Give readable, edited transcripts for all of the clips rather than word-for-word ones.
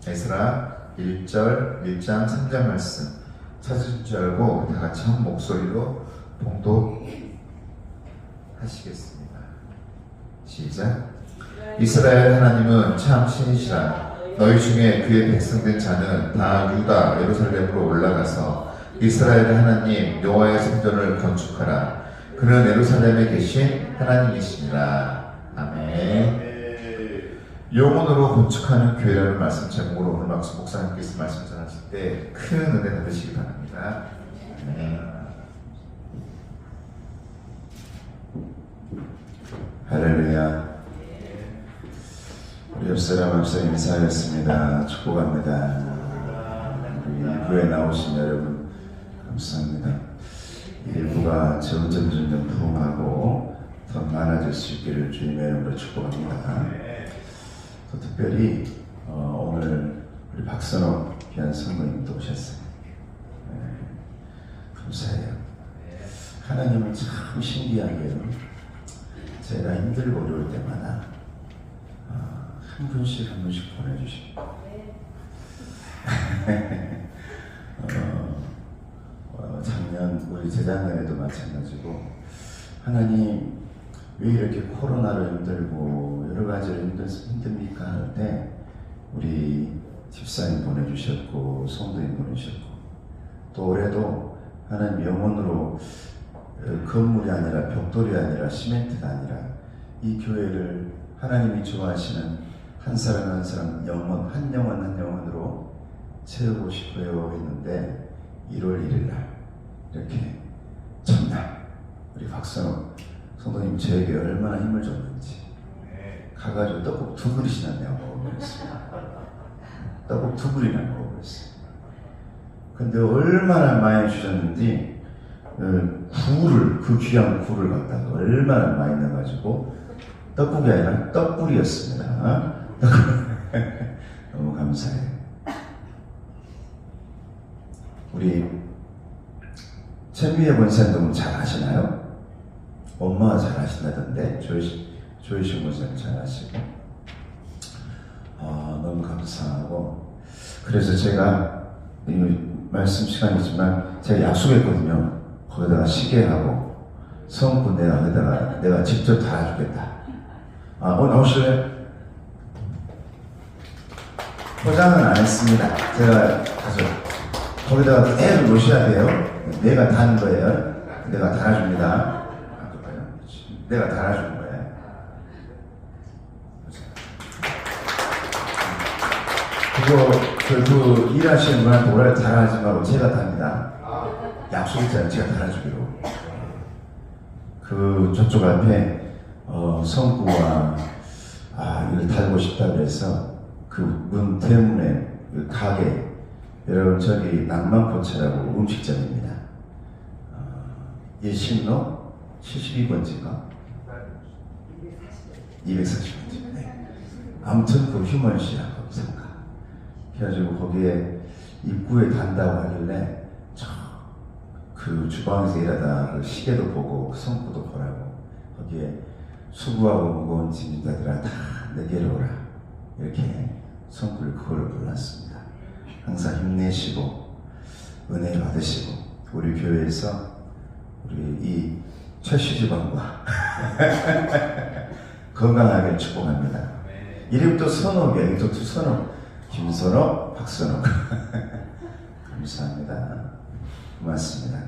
에스라 1절, 1장, 3장 말씀 찾으신 줄 알고 다 같이 한 목소리로 봉독하시겠습니다. 시작. 이스라엘 하나님은 참 신이시라. 너희 중에 그의 백성된 자는 다 유다 예루살렘으로 올라가서 이스라엘 하나님 여호와의 성전을 건축하라. 그는 예루살렘에 계신 하나님이시니라. 아멘. 영혼으로 건축하는 교회라는 말씀 제목으로 오늘 막수 목사님께서 말씀 전하실 때 큰 은혜 받으시기 바랍니다. 아멘. 할렐루야. 우리 옆사람 앞서 인사하였습니다. 축복합니다. 우리 일부에 나오신 여러분 감사합니다. 일부가 점점 부흥하고 더 많아질 수 있기를 주님의 이름으로 축복합니다. 또 특별히 오늘 우리 박선옥 귀한 성도님도 오셨어요. 감사해요. 하나님은 참 신기하게요. 제가 힘들고 어려울 때마다 한 분씩 보내주시고 작년 우리 재작년에도 마찬가지고 하나님 왜 이렇게 코로나로 힘들고 여러 가지로 힘듭니까 할 때 우리 집사님 보내주셨고 성도님 보내주셨고 또 올해도 하나님 영혼으로 건물이 아니라 벽돌이 아니라 시멘트가 아니라 이 교회를 하나님이 좋아하시는 한 사람 한 사람 영혼 한 영혼으로 채우고 싶어요 했는데 1월 1일 날 이렇게 첫날 우리 박선호 성도님 저에게 얼마나 힘을 줬는지 가가지고 떡국 2그릇이나 내가 먹어버렸어요. 떡국 2그릇이나 먹어버렸어요. 근데 얼마나 많이 주셨는지 굴을 그 귀한 굴을 갖다가 얼마나 많이 넣어가지고 떡국이 아니라 떡불이었습니다. 너무 감사해요. 우리 최미애 권사님 너무 잘 하시나요? 엄마가 잘 하신다던데 조이신 권사님 잘 하시고 너무 감사하고 그래서 제가 말씀 시간이지만 제가 약속했거든요. 거기다가 시계하고 성분 내가 직접 달아주겠다. 나오실래요? 포장은 안 했습니다. 제가 가서 거기다가 애를 놓으셔야 돼요. 내가 다는 거예요. 내가 달아줍니다. 내가 달아주는 거예요. 그거 일하시는 분한테 오래 달아하지 말고 제가 답니다. 약속했잖아요. 제가 달아주기로. 저쪽 앞에 성구가 이걸 달고 싶다 그래서 그 문 때문에 그 가게 여러분 저기 낭만포차라고 음식점입니다. 예신로 72번지인가? 240번지. 네. 아무튼 그 휴먼시라고 생각. 그래가지고 거기에 입구에 단다고 하길래 그 주방에서 일하다 그 시계도 보고 성구도 보라고 거기에 수고하고 무거운 짐자들아 다 내게로 오라 이렇게 성구를 그걸로 불렀습니다. 항상 힘내시고 은혜 받으시고 우리 교회에서 우리 이 최시주방과 건강하게 축복합니다. 이름도 선옥이에요. 이름도 선옥. 김선옥, 박선옥. 감사합니다. 고맙습니다.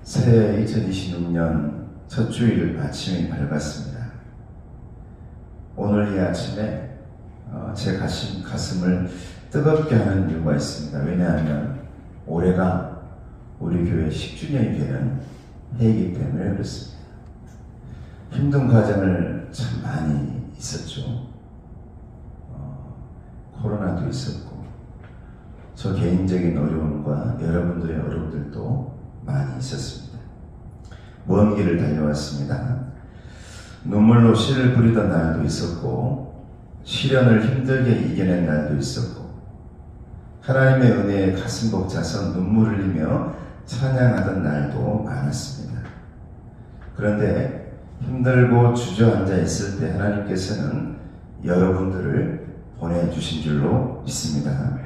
새해 2026년 첫 주일 아침이 밝았습니다. 오늘 이 아침에 제 가슴을 뜨겁게 하는 이유가 있습니다. 왜냐하면 올해가 우리 교회 10주년이 되는 해이기 때문에 그렇습니다. 힘든 과정을 참 많이 있었죠. 코로나도 있었고 저 개인적인 어려움과 여러분들의 어려움들도 많이 있었습니다. 먼 길을 달려왔습니다. 눈물로 씨를 뿌리던 날도 있었고 시련을 힘들게 이겨낸 날도 있었고 하나님의 은혜에 가슴 벅차서 눈물을 흘리며 찬양하던 날도 많았습니다. 그런데 힘들고 주저앉아 있을 때 하나님께서는 여러분들을 주신 줄로 믿습니다.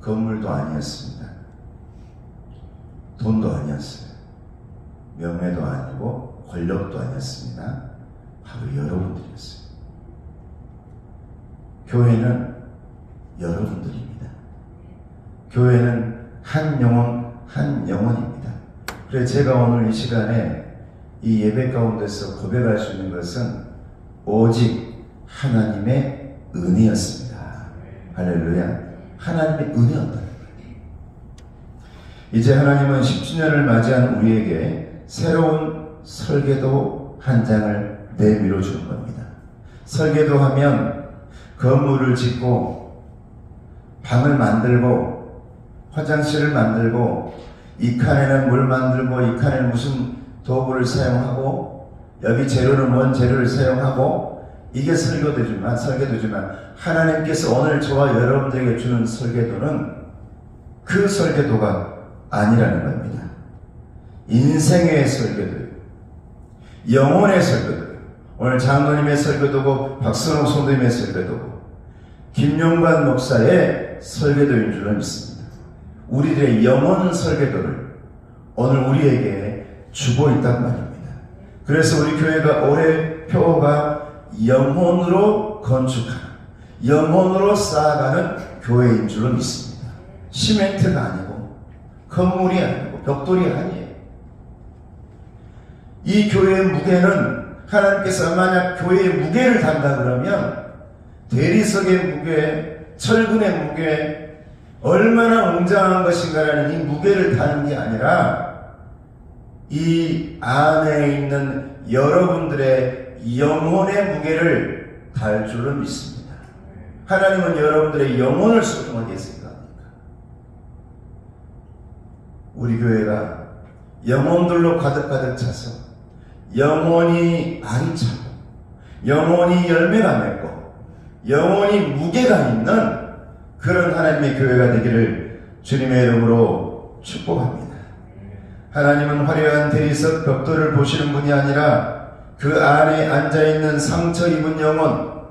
건물도 아니었습니다. 돈도 아니었어요. 명예도 아니고 권력도 아니었습니다. 바로 여러분들이었어요. 교회는 여러분들입니다. 교회는 한 영혼, 한 영혼입니다. 그래서 제가 오늘 이 시간에 이 예배 가운데서 고백할 수 있는 것은 오직 하나님의 은혜였습니다. 할렐루야. 하나님의 은혜였다. 이제 하나님은 10주년을 맞이한 우리에게 새로운 설계도 한 장을 내밀어 주는 겁니다. 설계도 하면 건물을 짓고 방을 만들고 화장실을 만들고 이 칸에는 물 만들고 이 칸에는 무슨 도구를 사용하고 여기 재료는 뭔 재료를 사용하고 이게 설계도지만 하나님께서 오늘 저와 여러분들에게 주는 설계도는 그 설계도가 아니라는 겁니다. 인생의 설계도, 영혼의 설계도, 오늘 장로님의 설계도고 박선홍 성도님의 설계도고 김용관 목사의 설계도인 줄로 믿습니다. 우리들의 영혼 설계도를 오늘 우리에게 주고 있단 말입니다. 그래서 우리 교회가 올해 표어가 영혼으로 건축하는, 영혼으로 쌓아가는 교회인 줄로 믿습니다. 시멘트가 아니고 건물이 아니고 벽돌이 아니에요. 이 교회의 무게는 하나님께서 만약 교회의 무게를 단다 그러면 대리석의 무게, 철근의 무게, 얼마나 웅장한 것인가라는 이 무게를 다는 게 아니라 이 안에 있는 여러분들의 영혼의 무게를 달 줄로 믿습니다. 하나님은 여러분들의 영혼을 소중하게 생각합니다. 우리 교회가 영혼들로 가득가득 차서 영혼이 알이 차고 영혼이 열매가 맺고 영혼이 무게가 있는 그런 하나님의 교회가 되기를 주님의 이름으로 축복합니다. 하나님은 화려한 대리석 벽돌을 보시는 분이 아니라 그 안에 앉아있는 상처 입은 영혼,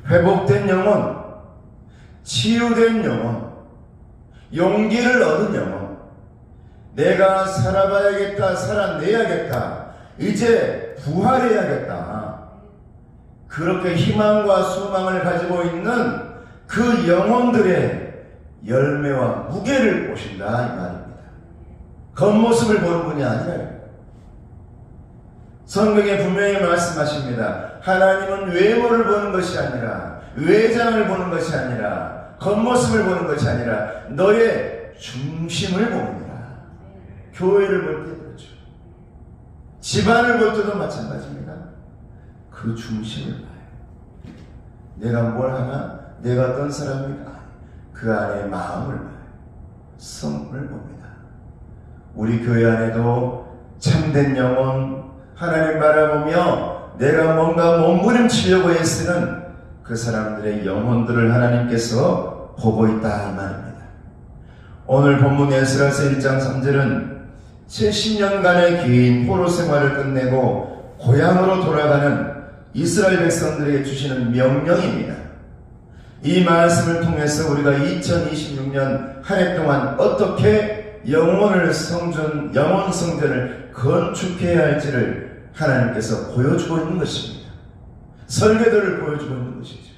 회복된 영혼, 치유된 영혼, 용기를 얻은 영혼, 내가 살아봐야겠다, 살아내야겠다, 이제 부활해야겠다, 그렇게 희망과 소망을 가지고 있는 그 영혼들의 열매와 무게를 보신다 이 말입니다. 겉모습을 보는 분이 아니라요. 성경에 분명히 말씀하십니다. 하나님은 외모를 보는 것이 아니라, 외장을 보는 것이 아니라, 겉모습을 보는 것이 아니라 너의 중심을 봅니다. 교회를 볼 때 그렇죠. 집안을 볼 때도 마찬가지입니다. 그 중심을 봐요. 내가 뭘 하나, 내가 어떤 사람인가, 그 안에 마음을 봐요. 성을 봅니다. 우리 교회 안에도 참된 영혼, 하나님 바라보며 내가 뭔가 몸부림치려고 애쓰는 그 사람들의 영혼들을 하나님께서 보고 있다 이 말입니다. 오늘 본문 에스라서 1장 3절은 70년간의 긴 포로 생활을 끝내고 고향으로 돌아가는 이스라엘 백성들에게 주시는 명령입니다. 이 말씀을 통해서 우리가 2026년 한 해 동안 어떻게 영혼 성전을 건축해야 할지를 하나님께서 보여주고 있는 것입니다. 설계도를 보여주고 있는 것이죠.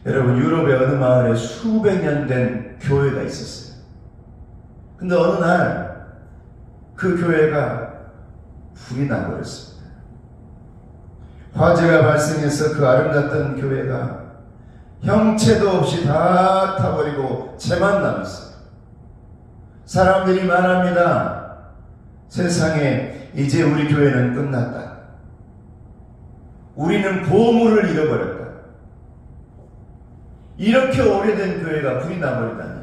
여러분, 유럽의 어느 마을에 수백 년 된 교회가 있었어요. 근데 어느 날 그 교회가 불이 나버렸습니다. 화재가 발생해서 그 아름답던 교회가 형체도 없이 다 타버리고 채만 남았어요. 사람들이 말합니다. 세상에 이제 우리 교회는 끝났다. 우리는 보물을 잃어버렸다. 이렇게 오래된 교회가 불이 나버리다니.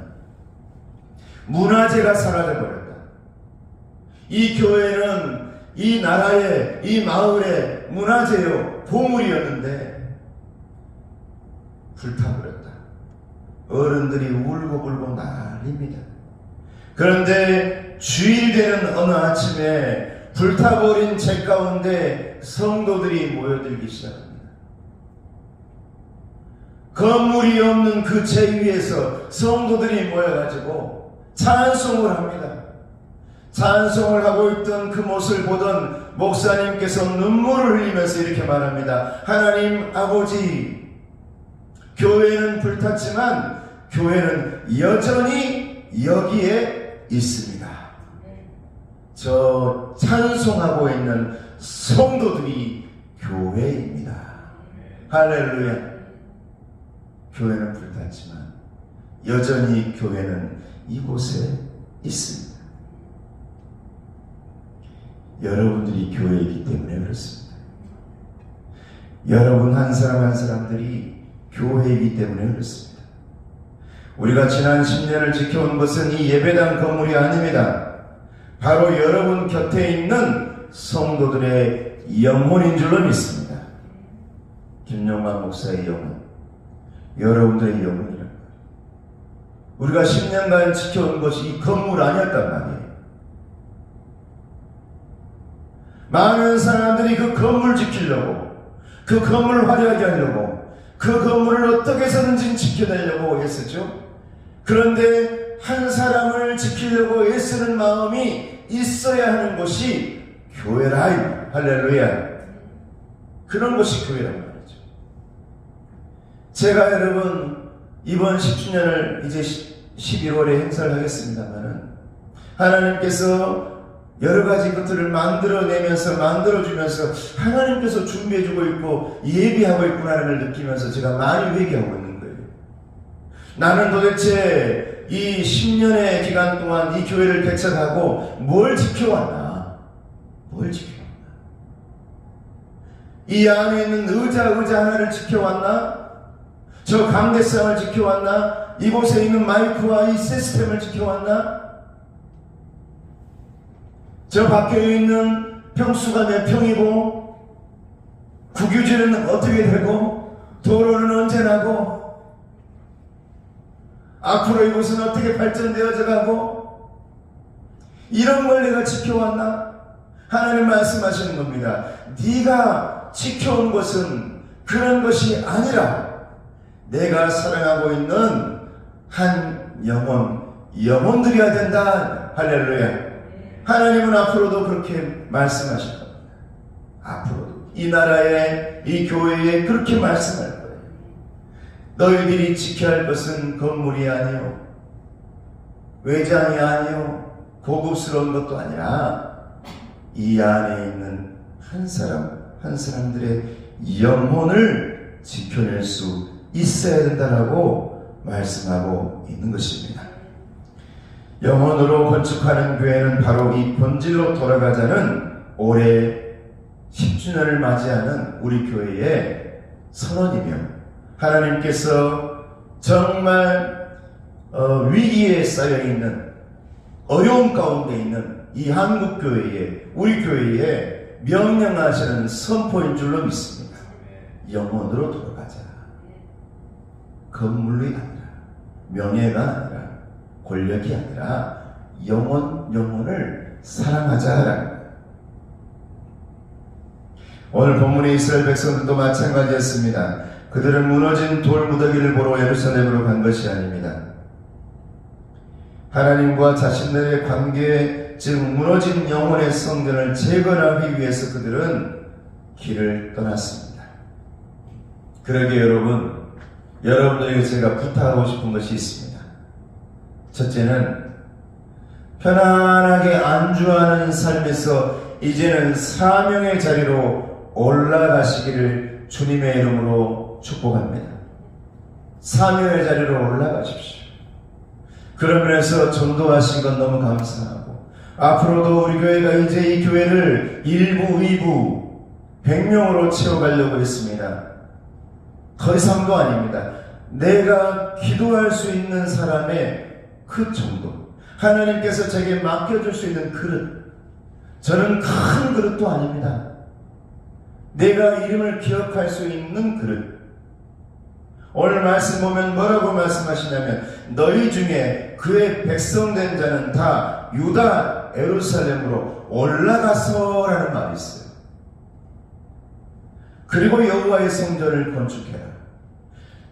문화재가 사라져버렸다. 이 교회는 이 나라의, 이 마을의 문화재요, 보물이었는데 불타버렸다. 어른들이 울고불고 난립니다. 그런데 주일이 되는 어느 아침에 불타버린 제 가운데 성도들이 모여들기 시작합니다. 건물이 없는 그 제 위에서 성도들이 모여가지고 찬송을 합니다. 찬송을 하고 있던 그 모습을 보던 목사님께서 눈물을 흘리면서 이렇게 말합니다. 하나님 아버지, 교회는 불탔지만 교회는 여전히 여기에 있습니다. 저 찬송하고 있는 성도들이 교회입니다. 할렐루야. 교회는 불탔지만 여전히 교회는 이곳에 있습니다. 여러분들이 교회이기 때문에 그렇습니다. 여러분 한 사람 한 사람들이 교회이기 때문에 그렇습니다. 우리가 지난 10년을 지켜온 것은 이 예배당 건물이 아닙니다. 바로 여러분 곁에 있는 성도들의 영혼인 줄로 믿습니다. 김용만 목사의 영혼, 여러분들의 영혼이라. 우리가 10년간 지켜온 것이 이 건물 아니었단 말이에요. 많은 사람들이 그 건물 지키려고, 그 건물을 화려하게 하려고, 그 건물을 어떻게 해서든지 지켜내려고 했었죠. 그런데 한 사람을 지키려고 애쓰는 마음이 있어야 하는 것이 교회라. 할렐루야. 그런 것이 교회란 말이죠. 제가 여러분 이번 10주년을 이제 11월에 행사를 하겠습니다만은 하나님께서 여러 가지 것들을 만들어내면서 만들어주면서 하나님께서 준비해주고 있고 예비하고 있구나를 느끼면서 제가 많이 회개하고 있는 거예요. 나는 도대체 이 10년의 기간 동안 이 교회를 개척하고 뭘 지켜왔나? 뭘 지켜왔나? 이 안에 있는 의자 하나를 지켜왔나? 저 강대상을 지켜왔나? 이곳에 있는 마이크와 이 시스템을 지켜왔나? 저 밖에 있는 평수가 몇 평이고 국유지는 어떻게 되고 도로는 언제 나고 앞으로 이곳은 어떻게 발전되어져 가고 이런 걸 내가 지켜왔나? 하나님 말씀하시는 겁니다. 네가 지켜온 것은 그런 것이 아니라 내가 사랑하고 있는 한 영혼들이어야 된다. 할렐루야. 하나님은 앞으로도 그렇게 말씀하실 겁니다. 앞으로도 이 나라에, 이 교회에 그렇게 말씀할 거예요. 너희들이 지켜야 할 것은 건물이 아니요, 외장이 아니요, 고급스러운 것도 아니라 이 안에 있는 한 사람 한 사람들의 영혼을 지켜낼 수 있어야 된다라고 말씀하고 있는 것입니다. 영혼으로 건축하는 교회는 바로 이 본질로 돌아가자는 올해 10주년을 맞이하는 우리 교회의 선언이며 하나님께서 정말 위기에 쌓여있는 어려움 가운데 있는 이 한국교회에, 우리 교회에 명령하시는 선포인 줄로 믿습니다. 영혼으로 돌아가자. 건물이 아니라, 명예가 아니라, 권력이 아니라 영혼을 사랑하자라는 거예요. 오늘 본문의 이스라엘 백성들도 마찬가지였습니다. 그들은 무너진 돌 무더기를 보러 예루살렘으로 간 것이 아닙니다. 하나님과 자신들의 관계, 즉 무너진 영혼의 성전을 재건하기 위해서 그들은 길을 떠났습니다. 그러게 여러분들에게 제가 부탁하고 싶은 것이 있습니다. 첫째는 편안하게 안주하는 삶에서 이제는 사명의 자리로 올라가시기를 주님의 이름으로 축복합니다. 사명의 자리로 올라가십시오. 그러면서 전도하신 건 너무 감사하고 앞으로도 우리 교회가 이제 이 교회를 1부, 2부 100명으로 채워가려고 했습니다. 더 이상도 아닙니다. 내가 기도할 수 있는 사람의 그 정도, 하나님께서 제게 맡겨줄 수 있는 그릇, 저는 큰 그릇도 아닙니다. 내가 이름을 기억할 수 있는 그릇. 오늘 말씀 보면 뭐라고 말씀하시냐면 너희 중에 그의 백성된 자는 다 유다 예루살렘으로 올라가서라는 말이 있어요. 그리고 여호와의 성전을 건축해라.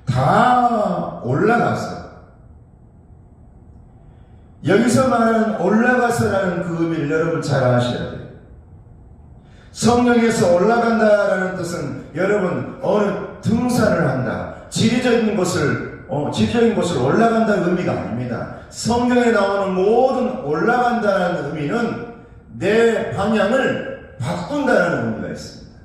다 올라가서, 여기서 말하는 올라가서라는 그 의미를 여러분 잘 아셔야 돼요. 성령에서 올라간다라는 뜻은 여러분 어느 등산을 한다, 지리적인 곳을 올라간다는 의미가 아닙니다. 성경에 나오는 모든 올라간다는 의미는 내 방향을 바꾼다는 의미가 있습니다.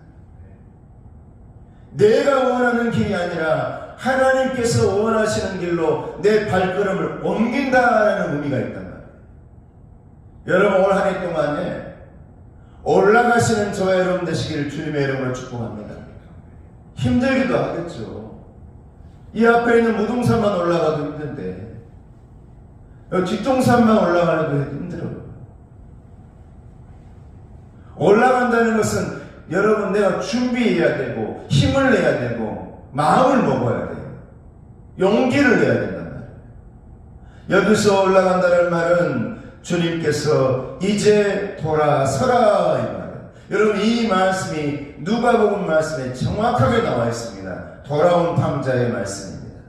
내가 원하는 길이 아니라 하나님께서 원하시는 길로 내 발걸음을 옮긴다는 의미가 있단 말이에요. 여러분 올 한 해 동안에 올라가시는 저와 여러분 되시기를 주님의 이름으로 축복합니다. 힘들기도 하겠죠. 이 앞에 있는 무등산만 올라가도 힘든데 뒷동산만 올라가도 힘들어요. 올라간다는 것은 여러분 내가 준비해야 되고 힘을 내야 되고 마음을 먹어야 돼요. 용기를 내야 된단 말이에요. 여기서 올라간다는 말은 주님께서 이제 돌아서라 이 말이에요. 여러분 이 말씀이 누가복음 말씀에 정확하게 나와 있습니다. 돌아온 탐자의 말씀입니다.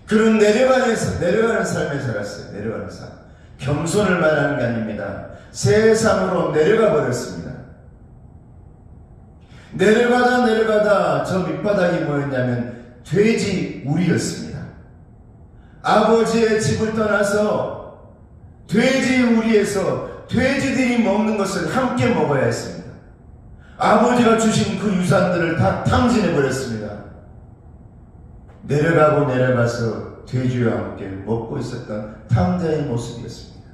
그는 내려가는 삶을 살았어요. 내려가는 삶. 겸손을 말하는 게 아닙니다. 세상으로 내려가 버렸습니다. 내려가다 저 밑바닥이 뭐였냐면 돼지 우리였습니다. 아버지의 집을 떠나서 돼지 우리에서 돼지들이 먹는 것을 함께 먹어야 했습니다. 아버지가 주신 그 유산들을 다 탕진해 버렸습니다. 내려가서 돼지와 함께 먹고 있었던 탐자의 모습이었습니다.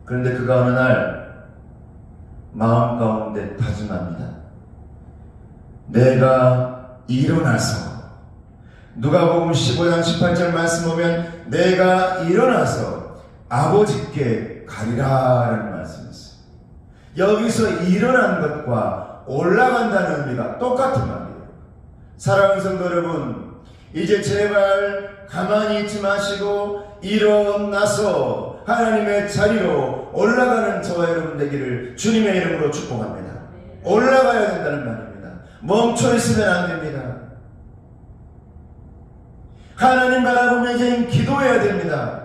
그런데 그가 어느 날 마음 가운데 다짐합니다. 내가 일어나서, 누가복음 15장 18절 말씀 보면 내가 일어나서 아버지께 가리라라는 말씀이 있어요. 여기서 일어난 것과 올라간다는 의미가 똑같은 말이에요. 사랑하는 성도 여러분, 이제 제발 가만히 있지 마시고 일어나서 하나님의 자리로 올라가는 저와 여러분 되기를 주님의 이름으로 축복합니다. 올라가야 된다는 말입니다. 멈춰 있으면 안 됩니다. 하나님 바라보며 이제 기도해야 됩니다.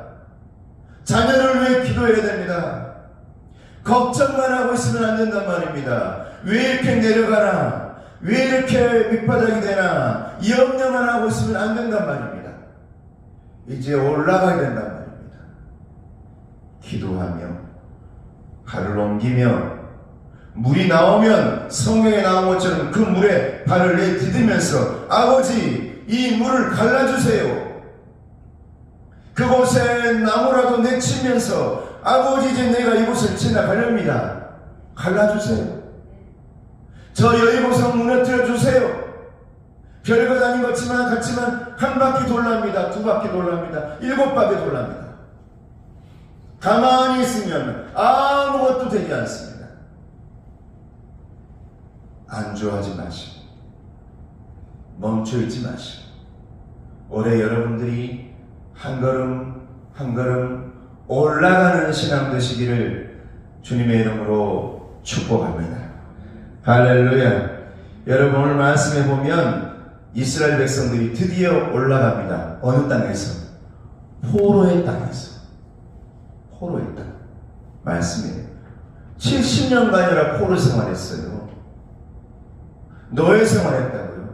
자녀를 위해 기도해야 됩니다. 걱정만 하고 있으면 안 된단 말입니다. 왜 이렇게 내려가나? 왜 이렇게 밑바닥이 되나? 염려만 하고 있으면 안 된단 말입니다. 이제 올라가야 된단 말입니다. 기도하며 발을 옮기며 물이 나오면 성경에 나온 것처럼 그 물에 발을 내디디면서 아버지 이 물을 갈라주세요. 그곳에 나무라도 내치면서 아버지 이제 내가 이곳을 지나가렵니다. 갈라주세요. 저 여의고성 무너뜨려 주세요. 별것 아닌 같지만 한 바퀴 돌랍니다. 두 바퀴 돌랍니다. 7바퀴 돌랍니다. 가만히 있으면 아무것도 되지 않습니다. 안주하지 마시고 멈춰있지 마시고 올해 여러분들이 한 걸음 한 걸음 올라가는 신앙 되시기를 주님의 이름으로 축복합니다. 할렐루야. 여러분 오늘 말씀에 보면 이스라엘 백성들이 드디어 올라갑니다. 어느 땅에서? 포로의 땅에서. 포로의 땅. 말씀이에요. 70년간이나 포로 생활했어요. 노예 생활했다고요.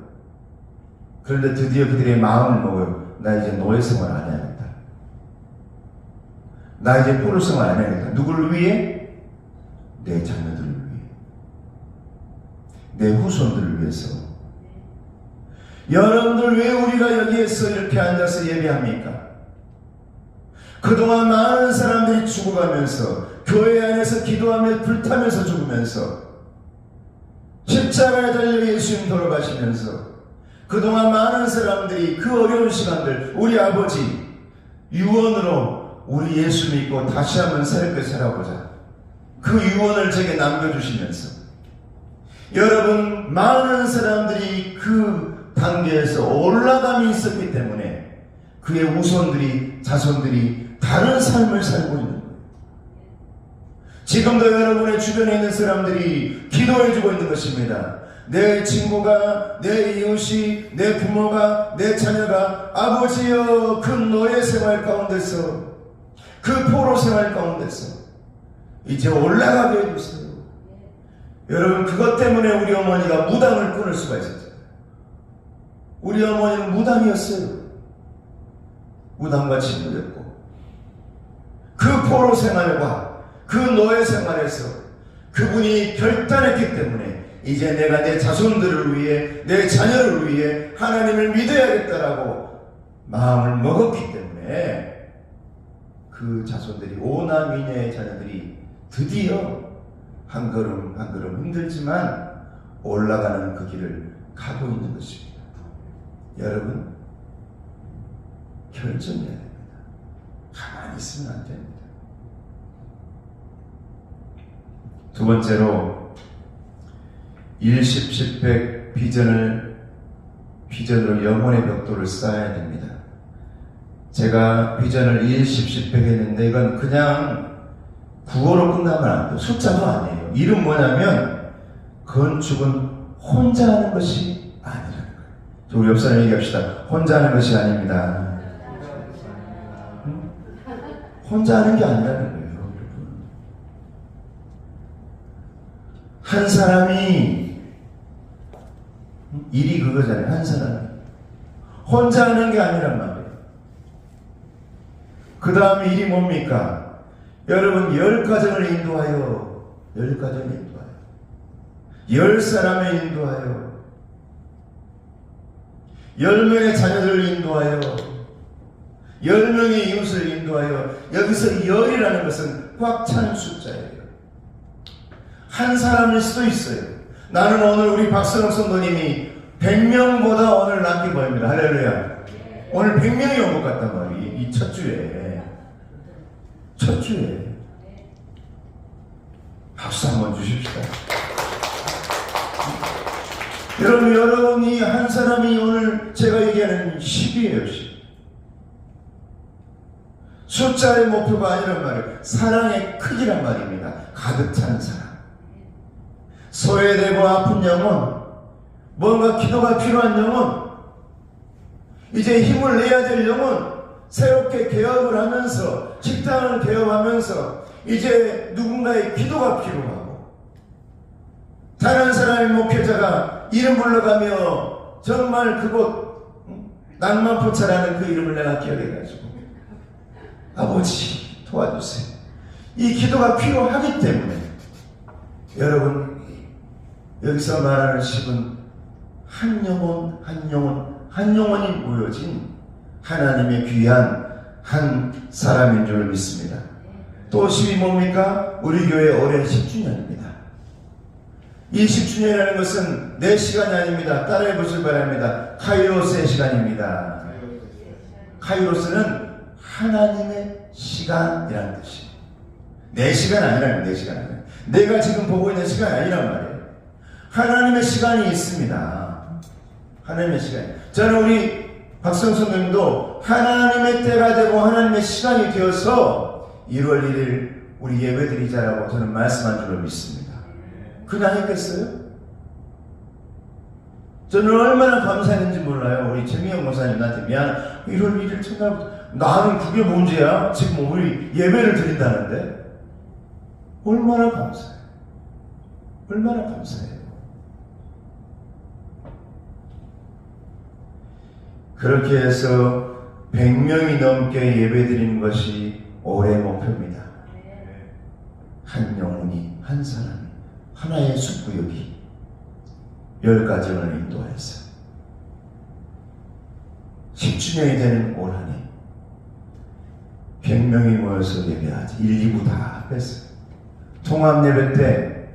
그런데 드디어 그들의 마음을 먹어요. 나 이제 노예 생활 안 해야겠다. 나 이제 포로 생활 안 해야겠다. 누구를 위해? 내 자녀들을 위해. 내 후손들을 위해서. 여러분들 왜 우리가 여기에서 이렇게 앉아서 예배합니까? 그동안 많은 사람들이 죽어가면서 교회 안에서 기도하며 불타면서 죽으면서 십자가에 달려 예수님 돌아가시면서 그동안 많은 사람들이 그 어려운 시간들 우리 아버지 유언으로 우리 예수 믿고 다시 한번 새롭게 살아보자. 그 유언을 제게 남겨주시면서 여러분 많은 사람들이 그 단계에서 올라감이 있었기 때문에 그의 후손들이 자손들이 다른 삶을 살고 있는 거예요. 지금도 여러분의 주변에 있는 사람들이 기도해주고 있는 것입니다. 내 친구가, 내 이웃이, 내 부모가, 내 자녀가 아버지여 그 노예 생활 가운데서, 그 포로 생활 가운데서 이제 올라가게 해주세요. 여러분, 그것 때문에 우리 어머니가 무당을 끊을 수가 있었어요. 우리 어머니는 무당이었어요. 무당과 친구였고, 그 포로 생활과 그 노예 생활에서 그분이 결단했기 때문에 이제 내가 내 자손들을 위해, 내 자녀를 위해 하나님을 믿어야겠다라고 마음을 먹었기 때문에 그 자손들이, 오남이녀의 자녀들이 드디어 한 걸음 한 걸음 힘들지만 올라가는 그 길을 가고 있는 것입니다. 여러분, 결정해야 됩니다. 가만히 있으면 안 됩니다. 두 번째로 일십십백 비전으로 영혼의 벽돌을 쌓아야 됩니다. 제가 비전을 일십십백 했는데 이건 그냥 구호로 끝나면 안 돼요. 숫자도 아니에요. 이름 뭐냐면 건축은 혼자 하는 것이 아니라는 거예요. 우리 옆 사람 얘기합시다. 혼자 하는 것이 아닙니다. 혼자 하는 게 아니라는 거예요. 한 사람이, 일이 그거잖아요. 한 사람이 혼자 하는 게 아니란 말이에요. 그 다음에 일이 뭡니까? 여러분, 10가정을 인도하여, 10가정을 인도하여, 10사람을 인도하여, 10명의 자녀들을 인도하여, 10명의 이웃을 인도하여. 여기서 열이라는 것은 꽉 차는 숫자예요. 한 사람일 수도 있어요. 나는 오늘 우리 박선옥 성도님이 100명보다 오늘 낫게 보입니다. 할렐루야. 오늘 100명이 온 것 같단 말이에요. 이 첫 주에. 첫 주에. 박수 한번 주십시다. 여러분이 한 사람이 오늘 제가 얘기하는 10이에요. 10. 숫자의 목표가 아니란 말이에요. 사랑의 크기란 말입니다. 가득 찬 사랑. 소외되고 아픈 영혼, 뭔가 기도가 필요한 영혼, 이제 힘을 내야 될 영혼, 새롭게 개업을 하면서, 식당을 개업하면서 이제 누군가의 기도가 필요하고, 다른 사람의 목회자가 이름 불러가며 정말 그곳 낭만포차라는 그 이름을 내가 기억해가지고 아버지 도와주세요. 이 기도가 필요하기 때문에 여러분, 여기서 말하는 10은 한 영혼이 모여진 하나님의 귀한 한 사람인 줄 믿습니다. 또 10이 뭡니까? 우리 교회 올해 10주년입니다. 이 10주년이라는 것은 내 시간이 아닙니다. 따라해 보시기 바랍니다. 카이로스의 시간입니다. 카이로스는 하나님의 시간이라는 뜻이에요. 내 시간 아니라는, 내 시간 아니라. 내가 지금 보고 있는 시간이 아니란 말이에요. 하나님의 시간이 있습니다. 하나님의 시간. 저는 우리 박성선님도 하나님의 때가 되고 하나님의 시간이 되어서 1월 1일 우리 예배 드리자라고 저는 말씀한 줄로 믿습니다. 그냥 했겠어요? 저는 얼마나 감사했는지 몰라요. 우리 최미영 목사님 나한테 미안, 1월 1일 첫날부터 나는 그게 문제야? 지금 우리 예배를 드린다는데 얼마나 감사해요. 얼마나 감사해요. 그렇게 해서 100명이 넘게 예배드리는 것이 올해 목표입니다. 한 영혼이, 한 사람이, 하나의 숲구역이 10가정을 인도해서 10주년이 되는 올 한 해 100명이 모여서 예배하지. 1, 2부 다 합해서 통합 예배 때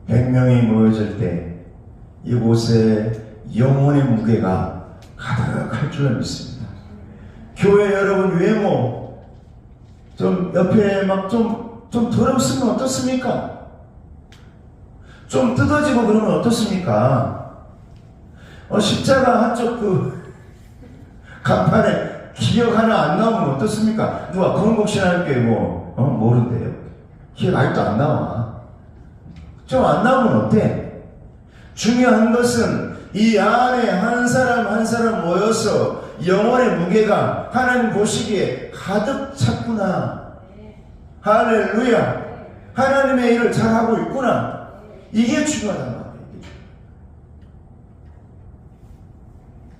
100명이 모여질 때 이곳에 영혼의 무게가 가득할 줄 믿습니다. 교회 여러분 외모 좀 옆에 막 좀 더럽으면 어떻습니까? 좀 뜯어지고 그러면 어떻습니까? 십자가 한쪽 그 간판에 기억 하나 안 나오면 어떻습니까? 누가 건국신학교에 모른대요. 기억 아직도 안 나와. 좀 안 나오면 어때? 중요한 것은 이 안에 한 사람 한 사람 모여서 영혼의 무게가 하나님 보시기에 가득 찼구나. 할렐루야. 하나님의 일을 잘하고 있구나. 이게 중요하단 말이에요.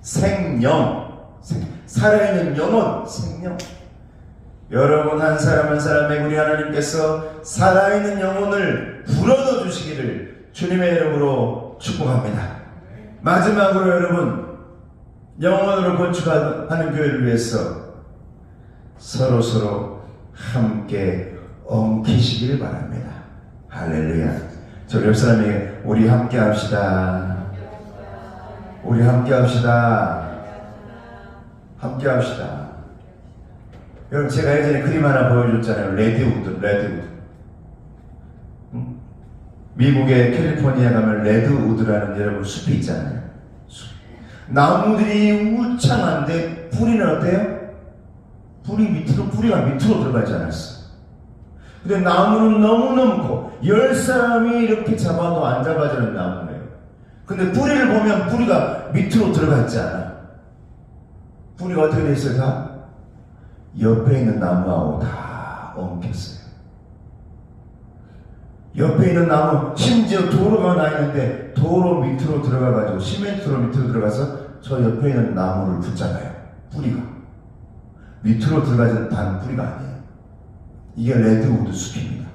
생명, 살아있는 영혼, 생명. 여러분 한 사람 한 사람에게 우리 하나님께서 살아있는 영혼을 불어넣어 주시기를 주님의 이름으로 축복합니다. 마지막으로 여러분, 영혼으로 건축하는 교회를 위해서 서로 함께 엉키시길 바랍니다. 할렐루야. 저 옆 사람에게 우리 함께 합시다. 우리 함께 합시다. 함께 합시다. 여러분, 제가 예전에 그림 하나 보여줬잖아요. 레드우드. 미국의 캘리포니아 가면 레드우드라는 여러분 숲이 있잖아요. 나무들이 우창한데 뿌리는 어때요? 뿌리가 밑으로 들어가지 않았어. 근데 나무는 너무너무 커. 10사람이 이렇게 잡아도 안 잡아지는 나무예요. 근데 뿌리를 보면 뿌리가 밑으로 들어가 있지 않아. 뿌리가 어떻게 돼 있어요? 다 옆에 있는 나무하고 다 엉켰어요. 옆에 있는 나무, 심지어 도로가 나 있는데 도로 밑으로 들어가가지고 시멘트로 밑으로 들어가서 저 옆에 있는 나무를 붙잡아요. 뿌리가 밑으로 들어가지는 단 뿌리가 아니에요. 이게 레드우드 숲입니다.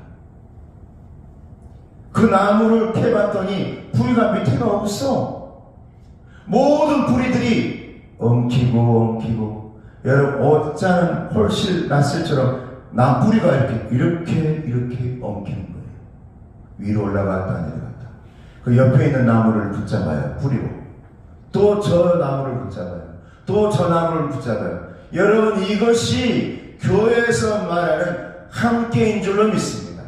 그 나무를 캐봤더니 뿌리가 밑에가 없어. 모든 뿌리들이 엉키고 여러분 어쩌는 홀실 나슬처럼 나뿌리가 이렇게 엉키는 거예요. 위로 올라갔다 내려갔다. 그 옆에 있는 나무를 붙잡아요. 뿌리로. 또 저 나무를 붙잡아요. 또 저 나무를 붙잡아요. 여러분, 이것이 교회에서 말하는 함께인 줄로 믿습니다.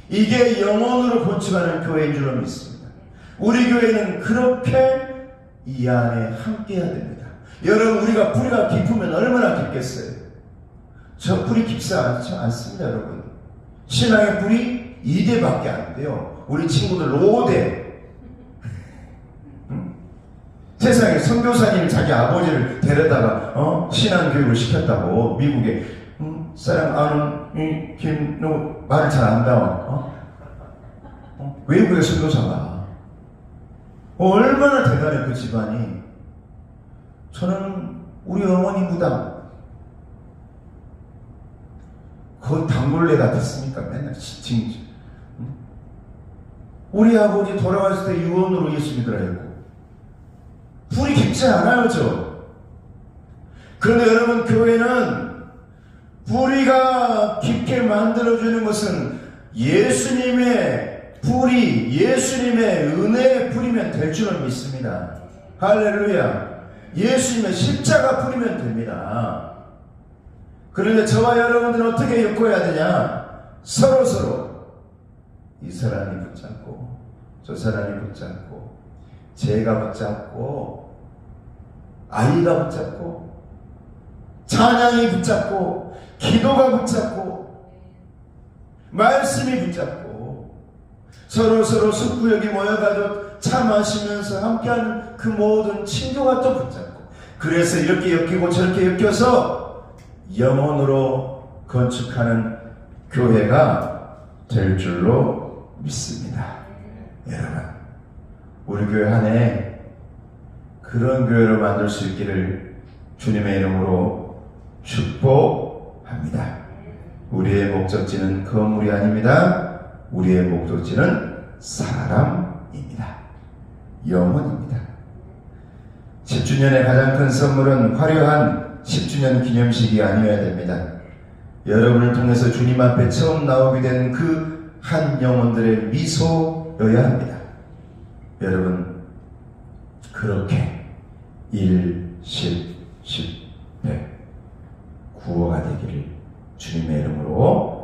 이게 영혼으로 건축하는 교회인 줄로 믿습니다. 우리 교회는 그렇게 이 안에 함께해야 됩니다. 여러분, 우리가 뿌리가 깊으면 얼마나 깊겠어요? 저 뿌리 깊지 않습니다, 여러분. 신앙의 뿌리 2대밖에 안 돼요. 우리 친구들 5대. 세상에 선교사님이 자기 아버지를 데려다가 신앙교육을 시켰다고. 미국에 사람 아는 김 말을 잘 안다. 외국의 선교사가 얼마나 대단해. 그 집안이. 저는 우리 어머니 무당 그 단골레 같았으니까 맨날 징징. 우리 아버지 돌아왔을 때 유언으로 예수 믿으라 했고. 불이 깊지 않아요, 저. 그런데 여러분, 교회는 뿌리가 깊게 만들어주는 것은 예수님의 뿌리, 예수님의 은혜의 뿌리면 될 줄은 믿습니다. 할렐루야. 예수님의 십자가 뿌리면 됩니다. 그런데 저와 여러분들은 어떻게 엮어야 되냐? 서로 이 사람이 붙잡고 저 사람이 붙잡고 제가 붙잡고 아이가 붙잡고 찬양이 붙잡고 기도가 붙잡고 말씀이 붙잡고 서로 숙구역이 모여가지고 차 마시면서 함께하는 그 모든 친구가 또 붙잡고, 그래서 이렇게 엮이고 저렇게 엮여서 영혼으로 건축하는 교회가 될 줄로 믿습니다. 여러분, 우리 교회 안에 그런 교회로 만들 수 있기를 주님의 이름으로 축복합니다. 우리의 목적지는 건물이 아닙니다. 우리의 목적지는 사람입니다. 영혼입니다. 10주년의 가장 큰 선물은 화려한 10주년 기념식이 아니어야 됩니다. 여러분을 통해서 주님 앞에 처음 나오게 된 그 한 영혼들의 미소여야 합니다. 여러분, 그렇게 일실